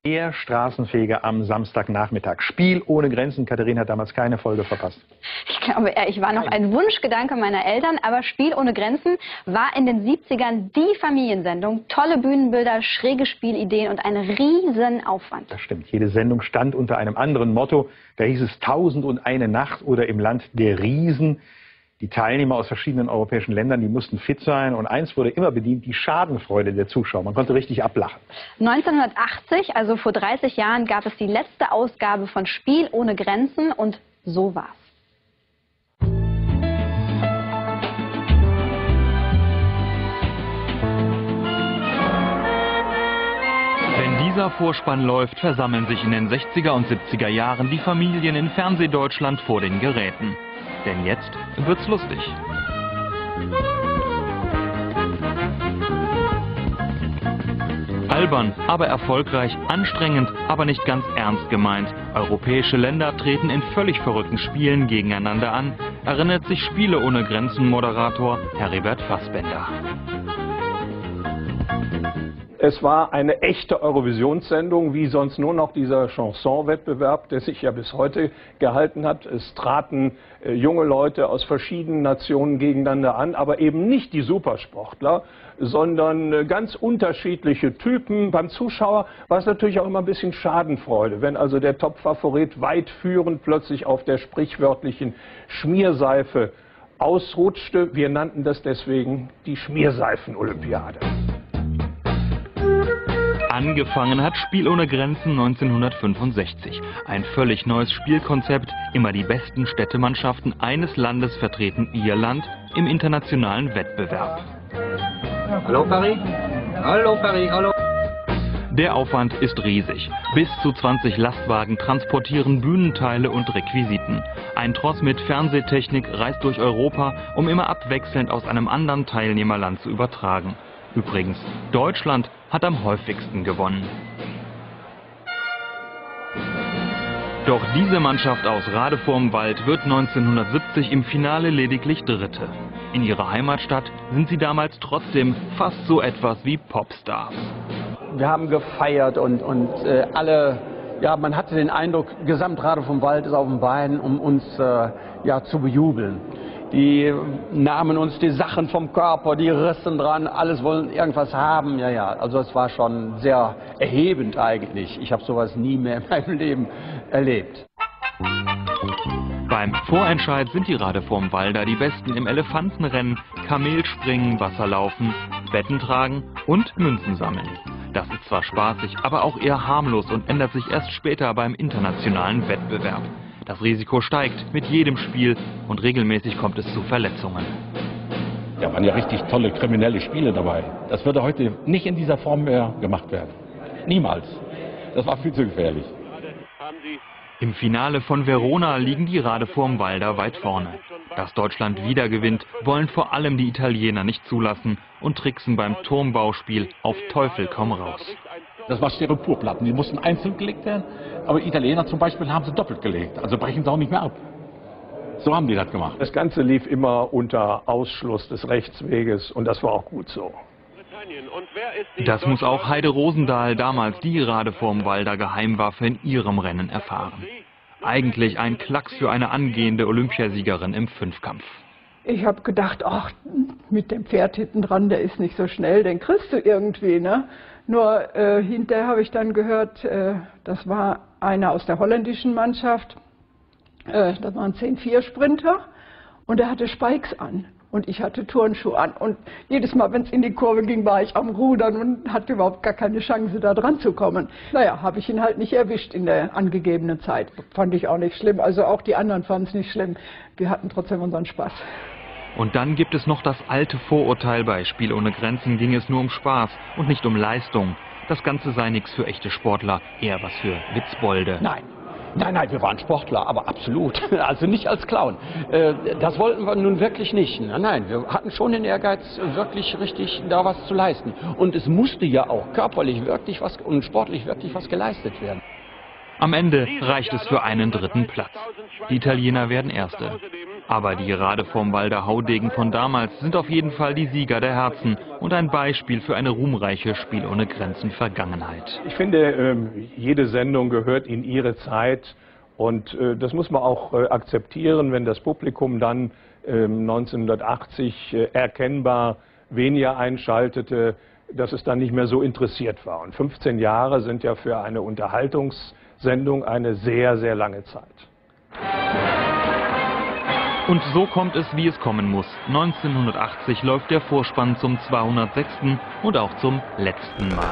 Der Straßenfeger am Samstagnachmittag. Spiel ohne Grenzen. Katharina hat damals keine Folge verpasst. Ich glaube, ich war noch ein Wunschgedanke meiner Eltern, aber Spiel ohne Grenzen war in den 70ern die Familiensendung. Tolle Bühnenbilder, schräge Spielideen und ein Riesenaufwand. Das stimmt. Jede Sendung stand unter einem anderen Motto. Da hieß es 1001 Nacht oder im Land der Riesen. Die Teilnehmer aus verschiedenen europäischen Ländern, die mussten fit sein. Und eins wurde immer bedient, die Schadenfreude der Zuschauer. Man konnte richtig ablachen. 1980, also vor 30 Jahren, gab es die letzte Ausgabe von Spiel ohne Grenzen und so war's. Wenn dieser Vorspann läuft, versammeln sich in den 60er und 70er Jahren die Familien in Fernsehdeutschland vor den Geräten. Denn jetzt wird's lustig. Albern, aber erfolgreich, anstrengend, aber nicht ganz ernst gemeint. Europäische Länder treten in völlig verrückten Spielen gegeneinander an, erinnert sich Spiele ohne Grenzen Moderator Heribert Fassbender. Es war eine echte Eurovisionssendung, wie sonst nur noch dieser Chanson-Wettbewerb, der sich ja bis heute gehalten hat. Es traten junge Leute aus verschiedenen Nationen gegeneinander an, aber eben nicht die Supersportler, sondern ganz unterschiedliche Typen. Beim Zuschauer war es natürlich auch immer ein bisschen Schadenfreude, wenn also der Top-Favorit weit führend plötzlich auf der sprichwörtlichen Schmierseife ausrutschte. Wir nannten das deswegen die Schmierseifen-Olympiade. Angefangen hat Spiel ohne Grenzen 1965. Ein völlig neues Spielkonzept. Immer die besten Städtemannschaften eines Landes vertreten ihr Land im internationalen Wettbewerb. Hallo Paris. Hallo Paris, hallo. Der Aufwand ist riesig. Bis zu 20 Lastwagen transportieren Bühnenteile und Requisiten. Ein Tross mit Fernsehtechnik reist durch Europa, um immer abwechselnd aus einem anderen Teilnehmerland zu übertragen. Übrigens, Deutschland hat am häufigsten gewonnen. Doch diese Mannschaft aus Rade vorm Wald wird 1970 im Finale lediglich Dritte. In ihrer Heimatstadt sind sie damals trotzdem fast so etwas wie Popstars. Wir haben gefeiert und alle, ja, man hatte den Eindruck, Gesamtrade vom Wald ist auf den Beinen, um uns ja, zu bejubeln. Die nahmen uns die Sachen vom Körper, die rissen dran, alles wollen irgendwas haben. Ja, ja, also es war schon sehr erhebend eigentlich. Ich habe sowas nie mehr in meinem Leben erlebt. Beim Vorentscheid sind die Rade vorm Walder die Besten im Elefantenrennen, Kamelspringen, Wasserlaufen, Betten tragen und Münzen sammeln. Das ist zwar spaßig, aber auch eher harmlos und ändert sich erst später beim internationalen Wettbewerb. Das Risiko steigt mit jedem Spiel und regelmäßig kommt es zu Verletzungen. Da waren ja richtig tolle kriminelle Spiele dabei. Das würde heute nicht in dieser Form mehr gemacht werden. Niemals. Das war viel zu gefährlich. Im Finale von Verona liegen die Rade vorm Walder weit vorne. Dass Deutschland wieder gewinnt, wollen vor allem die Italiener nicht zulassen und tricksen beim Turmbauspiel auf Teufel komm raus. Das war Styroporplatten, die mussten einzeln gelegt werden, aber Italiener zum Beispiel haben sie doppelt gelegt, also brechen sie auch nicht mehr ab. So haben die das gemacht. Das Ganze lief immer unter Ausschluss des Rechtsweges und das war auch gut so. Das muss auch Heide Rosendahl, damals die Rade vorm Walder Geheimwaffe, in ihrem Rennen erfahren. Eigentlich ein Klacks für eine angehende Olympiasiegerin im Fünfkampf. Ich habe gedacht, ach, mit dem Pferd hinten dran, der ist nicht so schnell, den kriegst du irgendwie, ne? Nur hinterher habe ich dann gehört, das war einer aus der holländischen Mannschaft, das waren 10-4-Sprinter und er hatte Spikes an und ich hatte Turnschuhe an und jedes Mal, wenn es in die Kurve ging, war ich am Rudern und hatte überhaupt gar keine Chance, da dran zu kommen. Naja, habe ich ihn halt nicht erwischt in der angegebenen Zeit. Fand ich auch nicht schlimm, also auch die anderen fanden es nicht schlimm. Wir hatten trotzdem unseren Spaß. Und dann gibt es noch das alte Vorurteil, bei Spiel ohne Grenzen ging es nur um Spaß und nicht um Leistung. Das Ganze sei nichts für echte Sportler, eher was für Witzbolde. Nein, wir waren Sportler, aber absolut. Also nicht als Clown. Das wollten wir nun wirklich nicht. Nein, wir hatten schon den Ehrgeiz, wirklich richtig da was zu leisten. Und es musste ja auch körperlich wirklich was und sportlich wirklich was geleistet werden. Am Ende reicht es für einen dritten Platz. Die Italiener werden Erste. Aber die Gerade vorm Walder Haudegen von damals sind auf jeden Fall die Sieger der Herzen und ein Beispiel für eine ruhmreiche Spiel ohne Grenzen Vergangenheit. Ich finde, jede Sendung gehört in ihre Zeit und das muss man auch akzeptieren, wenn das Publikum dann 1980 erkennbar weniger einschaltete, dass es dann nicht mehr so interessiert war. Und 15 Jahre sind ja für eine Unterhaltungssendung eine sehr, sehr lange Zeit. Und so kommt es, wie es kommen muss. 1980 läuft der Vorspann zum 206. und auch zum letzten Mal.